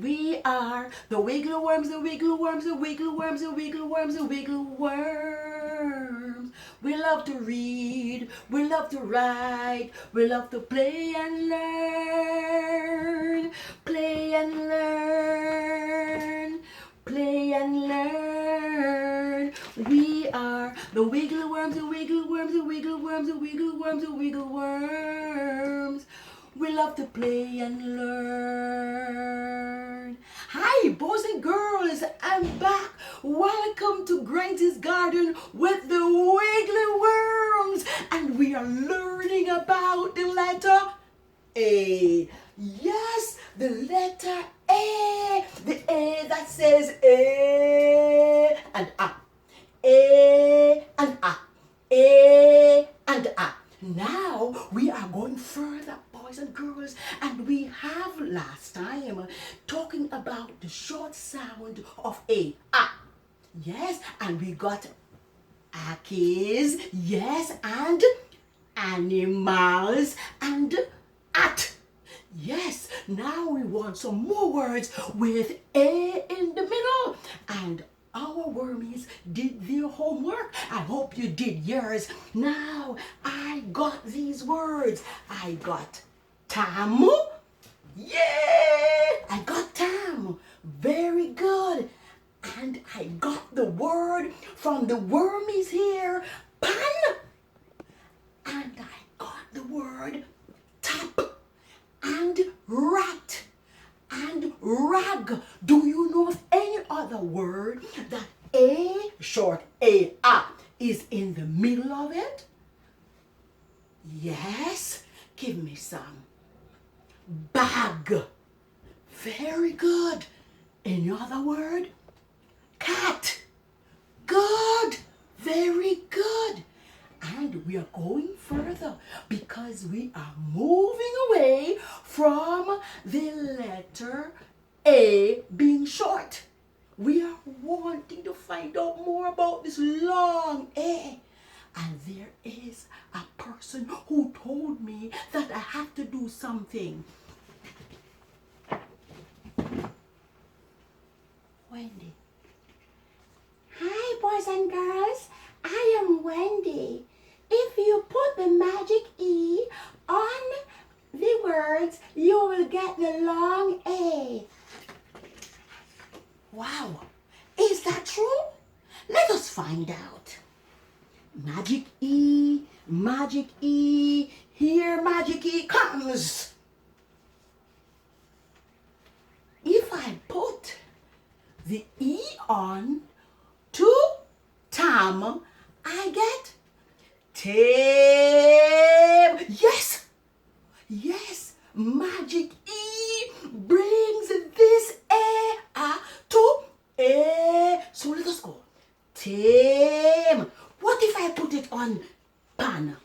We are the Wiggly Worms, the Wiggly Worms, the Wiggly Worms, the Wiggly Worms, the Wiggly Worms. We love to read, we love to write, we love to play and learn, play and learn, play and learn. We are the Wiggly Worms, the Wiggly Worms, the Wiggly Worms, the Wiggly Worms, the Wiggly Worms. We love to play and learn. Hi, boys and girls, I'm back. Welcome to Grenzie's Garden with the Wiggly Worms. And we are learning about the letter A. Yes, the letter A. The A that says A and A. A and A. A and A. Now we are going further, boys and girls, and we have last time talking about the short sound of A. Yes, and we got akis, yes, and animals, and at. Yes, now we want some more words with A in the middle. And our wormies did their homework. I hope you did yours. Now, I got these words. I got tam. Yeah! I got tam. Very good. And I got the word from the wormies here, pan. And I got the word tap and rat and rag. Do you know of any other word that A, short A, is in the middle of it? Yes, give me some. Bag. Very good. Any other word? Cat. Good. Very good. And we are going further because we are moving away from the letter A being short. We are wanting to find out more about this long A. And there is a person who told me that I have to do something. Wendy. Hi, boys and girls. I am Wendy. If you put the magic E on the words, you will get the long A. Wow, is that true? Let us find out. Magic E, here magic E comes. If I put the E on to tam, I get tame. Yes, yes, magic E brings this A to A. So let us go. Tame. What if I put it on pan?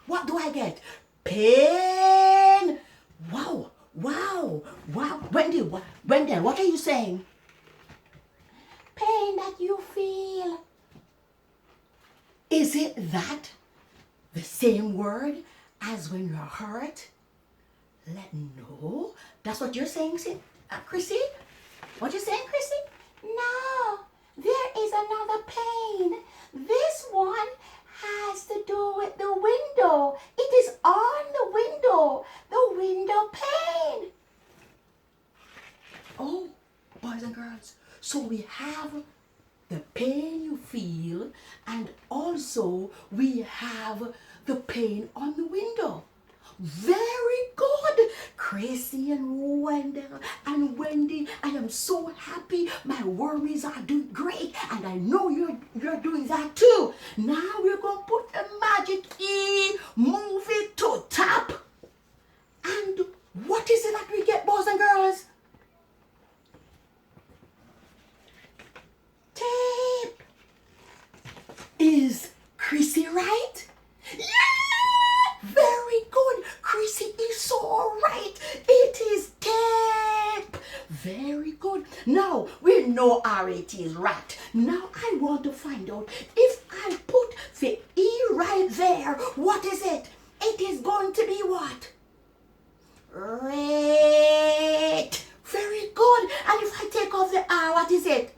What do I get? Pain. Wow, wow, wow. Wendy, what are you saying? Pain that you feel. Is it that the same word as when you're hurt? Let me know. That's what you're saying, Chrissy? What you saying, Chrissy? No, there is another pain. This one has to do with the window. It is on the window pane. Oh, boys and girls, so we have the pain you feel, and also we have the pain on the window. Very good, Chrissy and Wendell and Wendy. I am so happy. My worries are doing great, and I know you're doing that too. Now we're going to put the magic E, move it to tap. And what is it that we get, boys and girls? Tape. Is Chrissy right? Yeah! Very good. Chrissy is so right. It is tape. Very good. Now, we know it is right. Now, I want to find out if I put the E right there, what is it? It is going to be what? Right. Very good. What is it?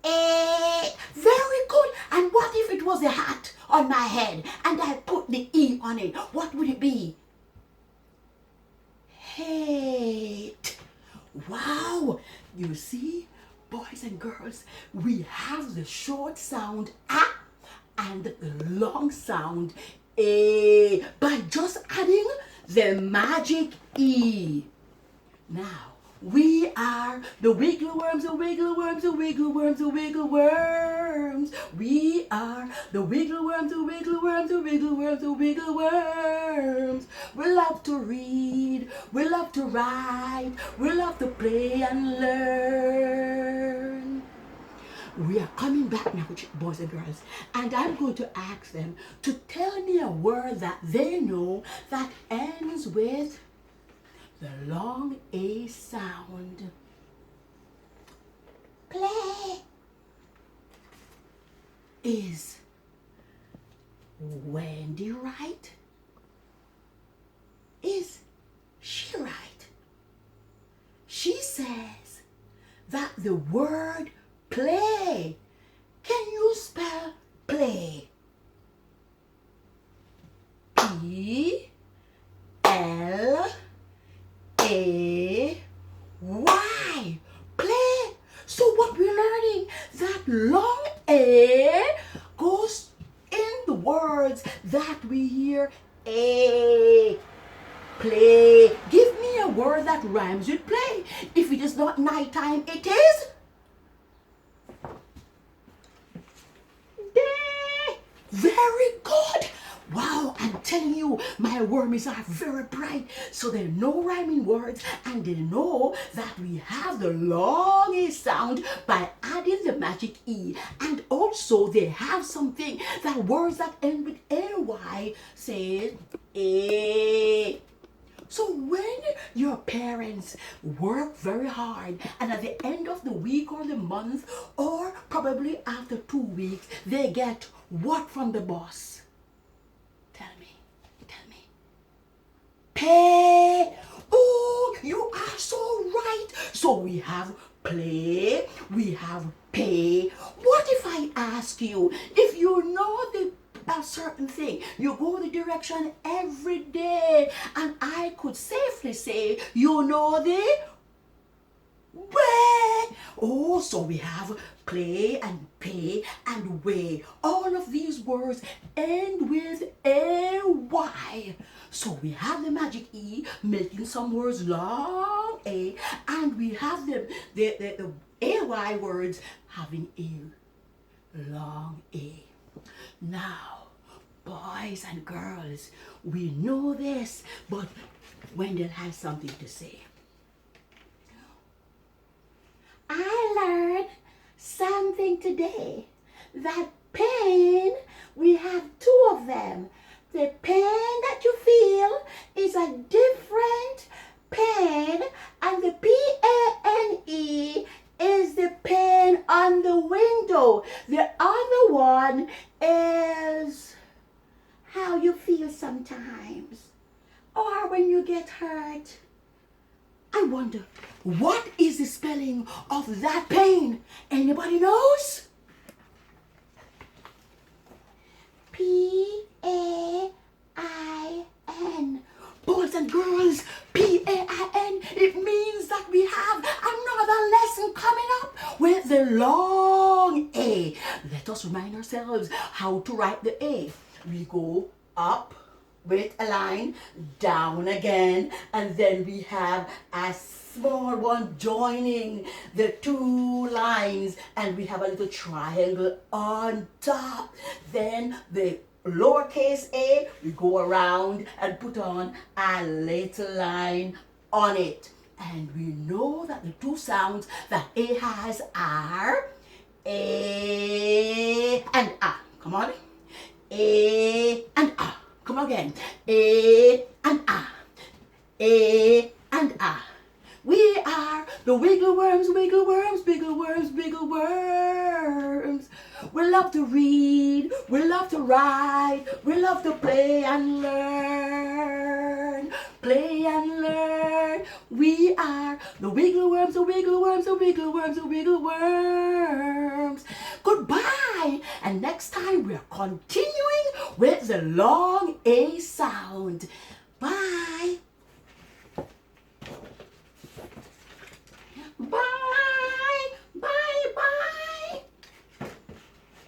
A. Very good. And what if it was a hat on my head and I put the E on it? What would it be? Hate. Wow. You see, boys and girls, we have the short sound A and the long sound A by just adding the magic E. Now, we are the Wiggly Worms, the Wiggly Worms, the Wiggly Worms, the Wiggly Worms. We are the Wiggly Worms, the Wiggly Worms, the Wiggly Worms, the Wiggly Worms. We love to read, we love to write, we love to play and learn. We are coming back now, boys and girls, and I'm going to ask them to tell me a word that they know that ends with the long A sound. Play. Is Wendy right? Is she right? She says that the word play. Can you spell play? P-L-A-Y. Play. So what we're learning, that long A goes in the words that we hear A. Play. Give me a word that rhymes with play. If it is not nighttime, it is day. Very good. Wow, I'm telling you, my wormies are very bright. So they know rhyming words and they know that we have the long A sound by adding the magic E. And also they have something that words that end with AY say A. So when your parents work very hard and at the end of the week or the month or probably after 2 weeks, they get what from the boss? Tell me. Pay. Oh, you are so right. So we have play, we have pay. What if I ask you, if you know a certain thing, you go the direction every day, and I could safely say you know the way. Oh, so we have play and pay and way. All of these words end with AY. So we have the magic E making some words long A, and we have the AY words having a long A. Now, boys and girls, we know this, but Wendell has something to say. I learned something today. That pain, we have two of them. The pain that you feel is a different pain, and the PANE is the pain on the window. The other one is how you feel sometimes, or when you get hurt. I wonder, what is the spelling of that pain? Anybody knows? P-A-I-N. Boys and girls, P-A-I-N. It means that we have another lesson coming up with the long A. Let us remind ourselves how to write the A. We go up with a line, down again, and then we have a small one joining the two lines, and we have a little triangle on top. Then the lowercase a, we go around and put on a little line on it. And we know that the two sounds that A has are A and A. Come on. A and A. Come again. A and A. A and A. We are the Wiggly Worms, Wiggly Worms, Wiggly Worms, Wiggly Worms. We love to read, we love to write, we love to play and learn. play and learn. We are the Wiggly Worms, the Wiggly Worms, the Wiggly Worms, the Wiggly Worms. Goodbye. And next time we're continuing with the long A sound.